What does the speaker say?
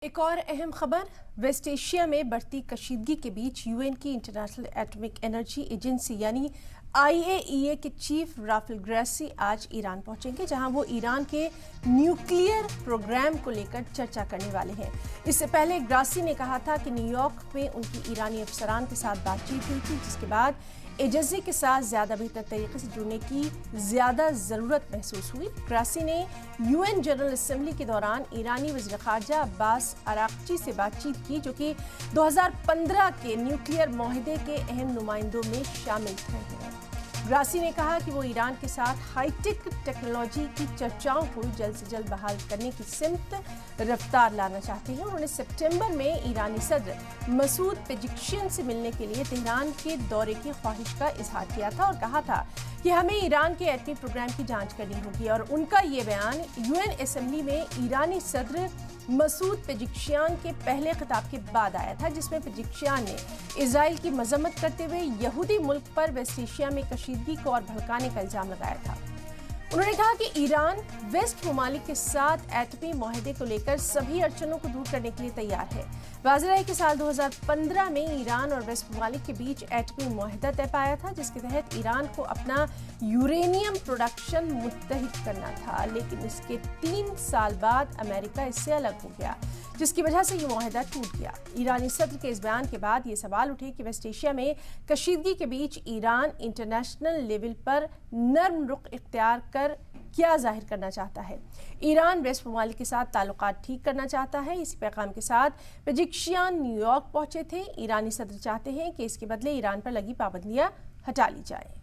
एक और अहम खबर, वेस्ट एशिया में बढ़ती कशीदगी के बीच यूएन की इंटरनेशनल एटॉमिक एनर्जी एजेंसी यानी IAEA के चीफ राफेल ग्रासी आज ईरान पहुंचेंगे, जहां वो ईरान के न्यूक्लियर प्रोग्राम को लेकर चर्चा करने वाले हैं। इससे पहले ग्रासी ने कहा था कि न्यूयॉर्क में उनकी ईरानी अफसरान के साथ बातचीत हुई थी, जिसके बाद एजेंसी के साथ ज़्यादा बेहतर तरीके से जुड़ने की ज़्यादा ज़रूरत महसूस हुई। ग्रासी ने यूएन जनरल असेंबली के दौरान ईरानी वज़ीर ख़ारजा अब्बास अराक़ची से बातचीत की, जो कि 2015 के न्यूक्लियर माहदे के अहम नुमाइंदों में शामिल थे। ग्रासी ने कहा कि वो ईरान के साथ हाईटेक टेक्नोलॉजी की चर्चाओं को जल्द से जल्द बहाल करने की सिमत रफ्तार लाना चाहते हैं। उन्होंने सितंबर में ईरानी सदर मसूद पेज़ेश्कियान से मिलने के लिए तेहरान के दौरे की ख्वाहिश का इजहार किया था और कहा था कि हमें ईरान के एटमी प्रोग्राम की जांच करनी होगी। और उनका ये बयान यूएन असेंबली में ईरानी सदर मसूद पेज़ेश्कियान के पहले खिताब के बाद आया था, जिसमें पेज़ेश्कियान ने इजराइल की मजम्मत करते हुए यहूदी मुल्क पर वेस्ट एशिया में कशीदगी को और भड़काने का इल्जाम लगाया था। उन्होंने कहा कि ईरान वेस्ट ममालिक के साथ एटमी माहदे को लेकर सभी अड़चनों को दूर करने के लिए तैयार है। वाज़ेह है कि साल 2015 में ईरान और वेस्ट ममालिक के बीच एटमी माहदा तय पाया था, जिसके तहत ईरान को अपना यूरेनियम प्रोडक्शन मुत्तहिद करना था, लेकिन इसके 3 साल बाद अमेरिका इससे अलग हो गया, जिसकी वजह से ये माहदा टूट गया। ईरानी सदर के इस बयान के बाद ये सवाल उठे कि वेस्ट एशिया में कशीदगी के बीच ईरान इंटरनेशनल लेवल पर नर्म रुख इख्तियार कर क्या जाहिर करना चाहता है। ईरान वेस्ट ममालिक के साथ ताल्लुकात ठीक करना चाहता है। इसी पैगाम के साथ पेज़ेश्कियान न्यूयॉर्क पहुंचे थे। ईरानी सदर चाहते हैं कि इसके बदले ईरान पर लगी पाबंदियां हटा ली जाएं।